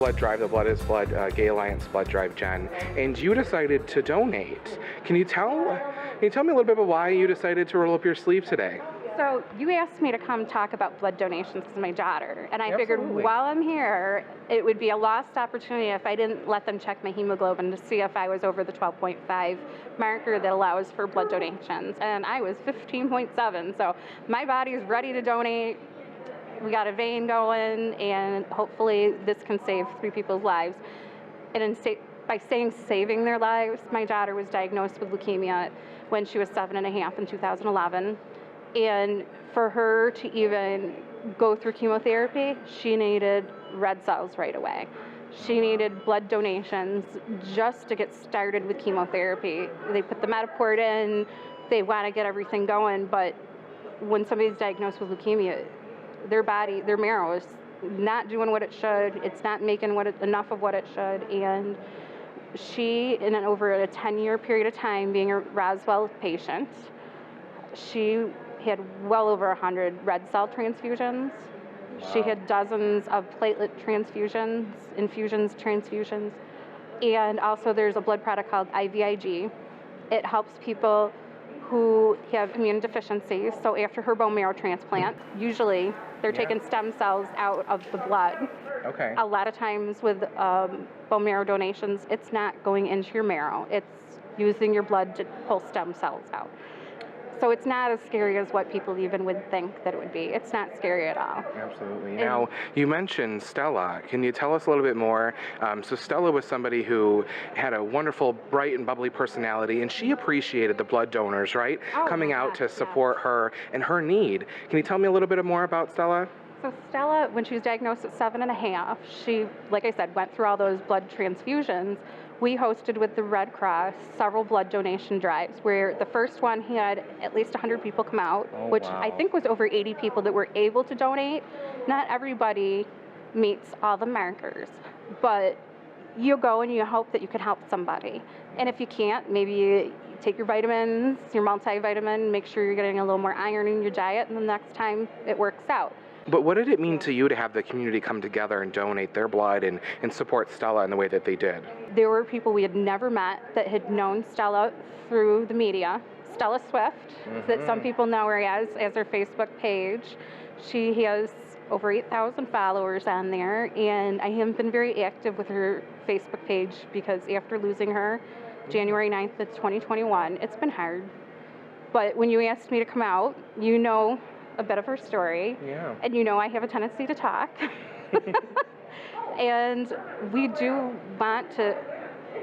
Blood drive, the Blood is Blood Gay Alliance blood drive, Jen, and you decided to donate. Can you tell me a little bit about why you decided to roll up your sleeve today? So you asked me to come talk about blood donations because of my daughter, and I figured Absolutely. while I'm here, it would be a lost opportunity if I didn't let them check my hemoglobin to see if I was over the 12.5 marker that allows for blood donations, and I was 15.7, so my body is ready to donate. We got a vein going, and hopefully this can save 3 people's lives. And by saying saving their lives, my daughter was diagnosed with leukemia when she was 7.5 in 2011. And for her to even go through chemotherapy, she needed red cells right away. She needed blood donations just to get started with chemotherapy. They put the Metaport in, they want to get everything going, but when somebody's diagnosed with leukemia, their body, their marrow is not doing what it should. It's not making enough of what it should. And she, over a 10-year period of time being a Roswell patient, she had well over 100 red cell transfusions. Wow. She had dozens of platelet transfusions, infusions, transfusions. And also there's a blood product called IVIG. It helps people who have immune deficiencies. So after her bone marrow transplant, usually they're taking stem cells out of the blood. Okay. A lot of times with bone marrow donations, it's not going into your marrow. It's using your blood to pull stem cells out. So it's not as scary as what people even would think that it would be. It's not scary at all. Absolutely. Now, you mentioned Stella. Can you tell us a little bit more? So Stella was somebody who had a wonderful, bright and bubbly personality, and she appreciated the blood donors, right? Oh, Coming out gosh, to yes. support her and her need. Can you tell me a little bit more about Stella? So Stella, when she was diagnosed at 7.5, she, like I said, went through all those blood transfusions. We hosted with the Red Cross several blood donation drives where the first one had at least 100 people come out, which wow. I think was over 80 people that were able to donate. Not everybody meets all the markers, but you go and you hope that you can help somebody. And if you can't, maybe you take your vitamins, your multivitamin, make sure you're getting a little more iron in your diet, and the next time it works out. But what did it mean to you to have the community come together and donate their blood and support Stella in the way that they did? There were people we had never met that had known Stella through the media. Stella Swift, that some people know her as her Facebook page. She has over 8,000 followers on there, and I have been very active with her Facebook page because after losing her January 9th of 2021, it's been hard. But when you asked me to come out, you know a bit of her story. Yeah. And you know I have a tendency to talk. And we do want to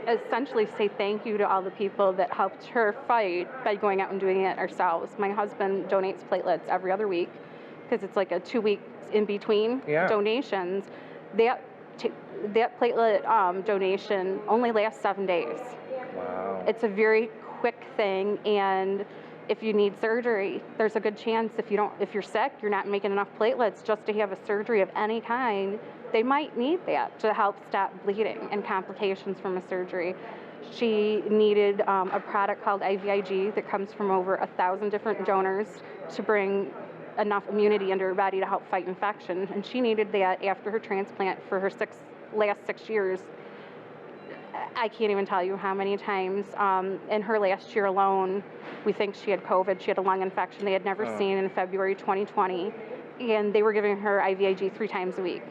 essentially say thank you to all the people that helped her fight by going out and doing it ourselves. My husband donates platelets every other week because it's like a 2 weeks in between donations. That platelet donation only lasts 7 days. Wow. It's a very quick thing, and if you need surgery, there's a good chance if you're sick, you're not making enough platelets just to have a surgery of any kind, they might need that to help stop bleeding and complications from a surgery. She needed a product called IVIG that comes from over 1,000 different donors to bring enough immunity into her body to help fight infection, and she needed that after her transplant for her last 6 years. I can't even tell you how many times in her last year alone, we think she had COVID. She had a lung infection they had never seen in February 2020, and they were giving her IVIG 3 times a week.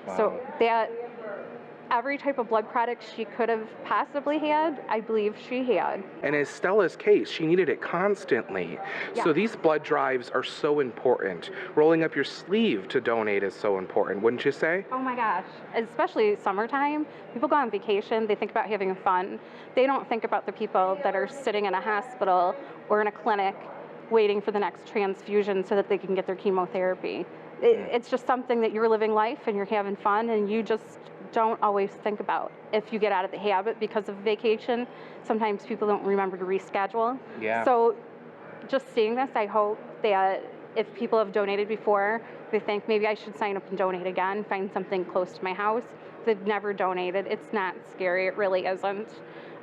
Wow. So that every type of blood product she could have possibly had, I believe she had. And in Stella's case, she needed it constantly. Yeah. So these blood drives are so important. Rolling up your sleeve to donate is so important, wouldn't you say? Oh my gosh, especially summertime. People go on vacation, they think about having fun. They don't think about the people that are sitting in a hospital or in a clinic waiting for the next transfusion so that they can get their chemotherapy. It's just something that you're living life and you're having fun, and you just don't always think about. If you get out of the habit because of vacation, sometimes people don't remember to reschedule. Yeah. So just seeing this, I hope that if people have donated before, they think maybe I should sign up and donate again, find something close to my house. If they've never donated, it's not scary. It really isn't.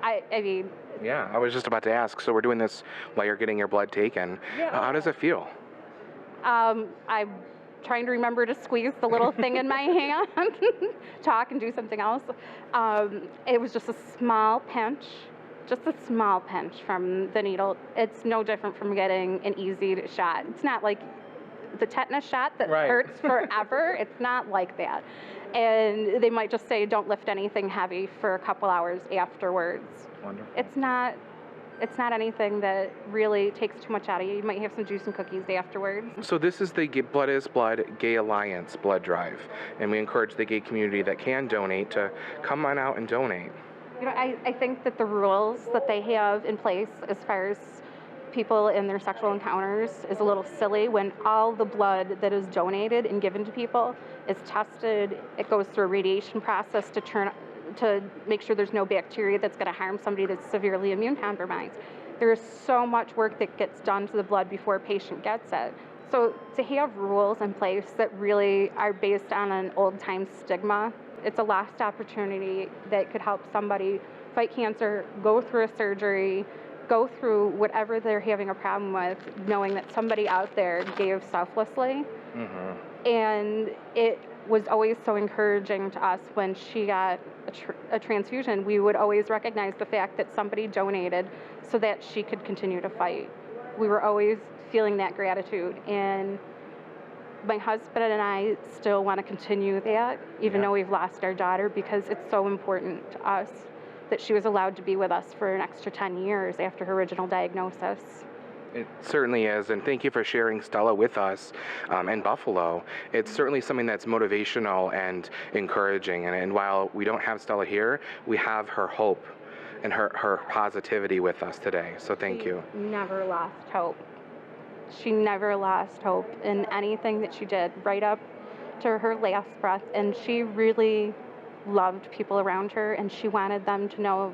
I mean... Yeah, I was just about to ask. So we're doing this while you're getting your blood taken. Yeah. How does it feel? I'm trying to remember to squeeze the little thing in my hand, talk and do something else. It was just a small pinch from the needle. It's no different from getting an easy shot. It's not like the tetanus shot that Right. hurts forever. It's not like that. And they might just say, don't lift anything heavy for a couple hours afterwards. Wonderful. It's not anything that really takes too much out of you. You might have some juice and cookies afterwards. So this is the Blood is Blood Gay Alliance blood drive, and we encourage the gay community that can donate to come on out and donate. You know, I think that the rules that they have in place as far as people in their sexual encounters is a little silly when all the blood that is donated and given to people is tested. It goes through a radiation process to make sure there's no bacteria that's going to harm somebody that's severely immune compromised. There is so much work that gets done to the blood before a patient gets it. So to have rules in place that really are based on an old-time stigma, it's a lost opportunity that could help somebody fight cancer, go through a surgery, go through whatever they're having a problem with, knowing that somebody out there gave selflessly. Mm-hmm. And it was always so encouraging to us when she got a transfusion. We would always recognize the fact that somebody donated so that she could continue to fight. We were always feeling that gratitude. And my husband and I still want to continue that, even though we've lost our daughter, because it's so important to us that she was allowed to be with us for an extra 10 years after her original diagnosis. It certainly is, and thank you for sharing Stella with us in Buffalo. It's certainly something that's motivational and encouraging, and while we don't have Stella here, we have her hope and her positivity with us today, so thank you. Never lost hope. She never lost hope in anything that she did, right up to her last breath, and she really loved people around her, and she wanted them to know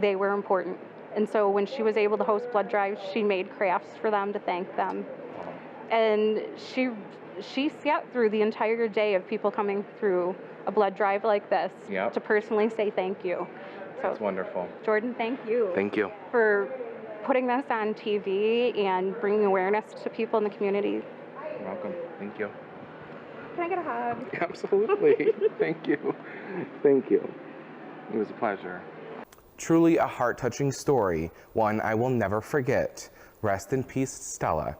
they were important. And so when she was able to host blood drives, she made crafts for them to thank them. And she sat through the entire day of people coming through a blood drive like this to personally say thank you. So that's wonderful. Jordan, thank you. Thank you. For putting this on TV and bringing awareness to people in the community. You're welcome. Thank you. Can I get a hug? Absolutely. Thank you. Thank you. It was a pleasure. Truly a heart-touching story, one I will never forget. Rest in peace, Stella.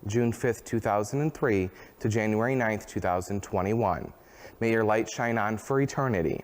June 5th, 2003 to January 9th, 2021. May your light shine on for eternity.